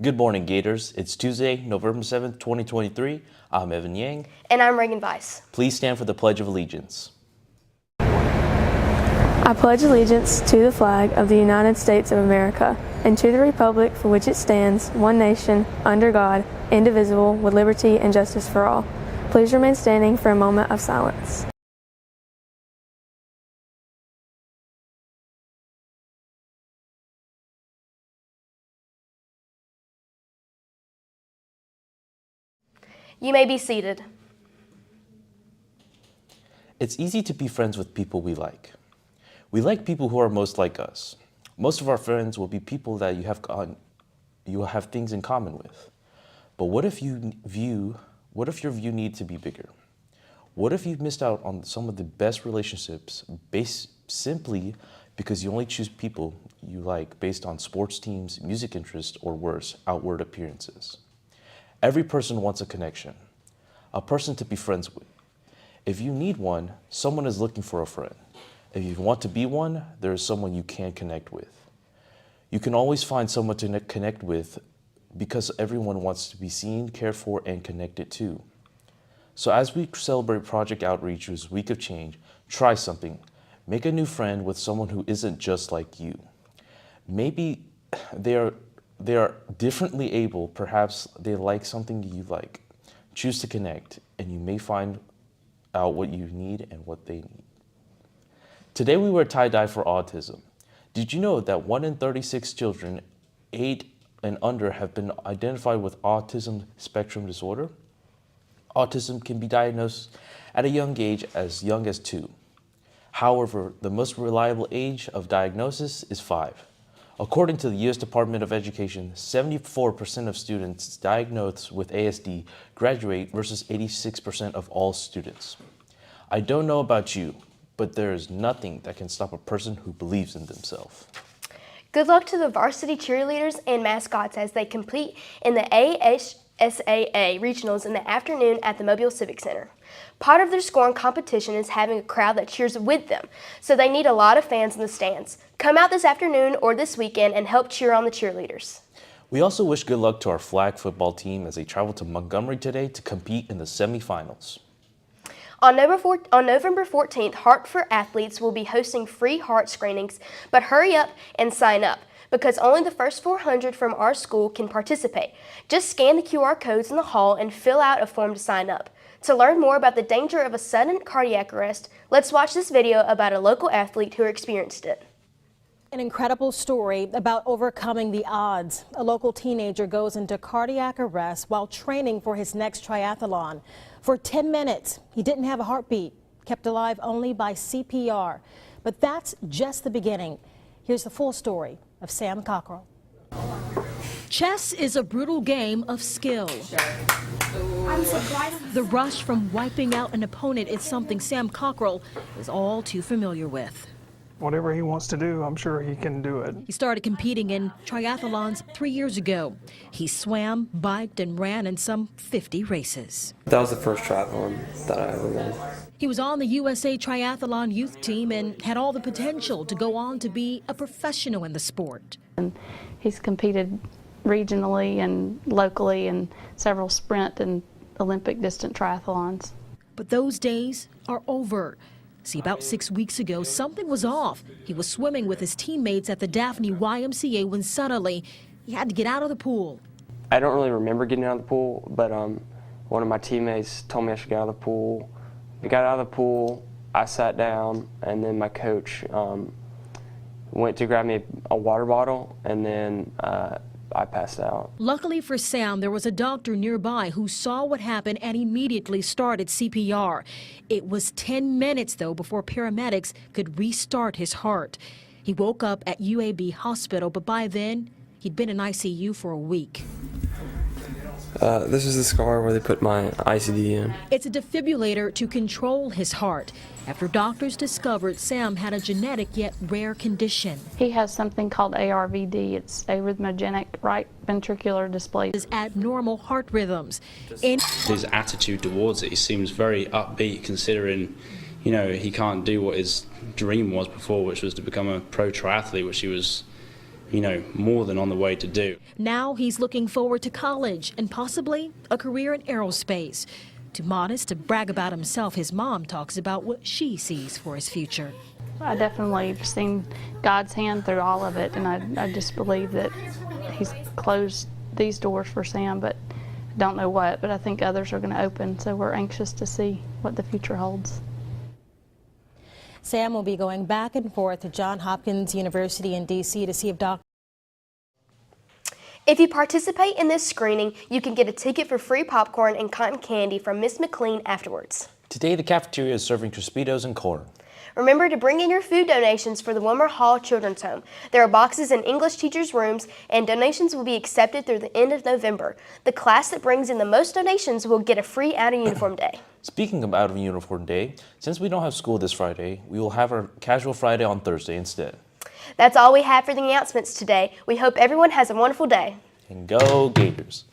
Good morning, Gators. It's Tuesday, November 7th, 2023. I'm Evan Yang. And I'm Reagan Weiss. Please stand for the Pledge of Allegiance. I pledge allegiance to the flag of the United States of America and to the republic for which it stands, one nation, under God, indivisible, with liberty and justice for all. Please remain standing for a moment of silence. You may be seated. It's easy to be friends with people we like. We like people who are most like us. Most of our friends will be people that you have things in common with. But what if your view needs to be bigger? What if you've missed out on some of the best relationships based simply because you only choose people you like based on sports teams, music interests, or worse, outward appearances? Every person wants a connection, a person to be friends with. If you need one, someone is looking for a friend. If you want to be one, there is someone you can connect with. You can always find someone to connect with because everyone wants to be seen, cared for, and connected to. So as we celebrate Project Outreach's Week of Change, try something. Make a new friend with someone who isn't just like you. Maybe they are differently able, perhaps they like something you like. Choose to connect, and you may find out what you need and what they need. Today we wear tie-dye for autism. Did you know that 1 in 36 children 8 and under have been identified with autism spectrum disorder? Autism can be diagnosed at a young as 2. However, the most reliable age of diagnosis is 5. According to the U.S. Department of Education, 74% of students diagnosed with ASD graduate versus 86% of all students. I don't know about you, but there is nothing that can stop a person who believes in themselves. Good luck to the varsity cheerleaders and mascots as they compete in the ASAA regionals in the afternoon at the Mobile Civic Center. Part of their scoring competition is having a crowd that cheers with them, so they need a lot of fans in the stands. Come out this afternoon or this weekend and help cheer on the cheerleaders. We also wish good luck to our flag football team as they travel to Montgomery today to compete in the semifinals. On November 14th, Heart for Athletes will be hosting free heart screenings, but hurry up and sign up, because only the first 400 from our school can participate. Just scan the QR codes in the hall and fill out a form to sign up. To learn more about the danger of a sudden cardiac arrest, let's watch this video about a local athlete who experienced it. An incredible story about overcoming the odds. A local teenager goes into cardiac arrest while training for his next triathlon. For 10 minutes, he didn't have a heartbeat, kept alive only by CPR. But that's just the beginning. Here's the full story of Sam Cockrell. Chess is a brutal game of skill. The rush from wiping out an opponent is something Sam Cockrell is all too familiar with. Whatever he wants to do, I'm sure he can do it. He started competing in triathlons 3 years ago. He swam, biked, and ran in some 50 races. That was the first triathlon that I ever won. He was on the USA Triathlon youth team and had all the potential to go on to be a professional in the sport. And he's competed regionally and locally in several sprint and Olympic distant triathlons. But those days are over. See, about 6 weeks ago, something was off. He was swimming with his teammates at the Daphne YMCA when suddenly he had to get out of the pool. I don't really remember getting out of the pool, but one of my teammates told me I should get out of the pool. I got out of the pool, I sat down, and then my coach went to grab me a water bottle, and then I passed out. Luckily for Sam, there was a doctor nearby who saw what happened and immediately started CPR. It was 10 minutes, though, before paramedics could restart his heart. He woke up at UAB Hospital, but by then, he'd been in ICU for a week. This is the scar where they put my ICD in. It's a defibrillator to control his heart. After doctors discovered Sam had a genetic yet rare condition. He has something called ARVD. It's arrhythmogenic right ventricular dysplasia. Abnormal heart rhythms. His attitude towards it, he seems very upbeat considering, you know, he can't do what his dream was before, which was to become a pro triathlete, which he was more than on the way to do. Now he's looking forward to college and possibly a career in aerospace. Too modest to brag about himself, his mom talks about what she sees for his future. I definitely have seen God's hand through all of it, and I just believe that he's closed these doors for Sam, but I don't know what, but I think others are going to open, so we're anxious to see what the future holds. Sam will be going back and forth to Johns Hopkins University in D.C. to see if doctors. If you participate in this screening, you can get a ticket for free popcorn and cotton candy from Miss McLean afterwards. Today, the cafeteria is serving Crispitos and corn. Remember to bring in your food donations for the Wilmer Hall Children's Home. There are boxes in English teachers' rooms, and donations will be accepted through the end of November. The class that brings in the most donations will get a free out-of-uniform day. Speaking of out-of-uniform day, since we don't have school this Friday, we will have our casual Friday on Thursday instead. That's all we have for the announcements today. We hope everyone has a wonderful day. And go Gators!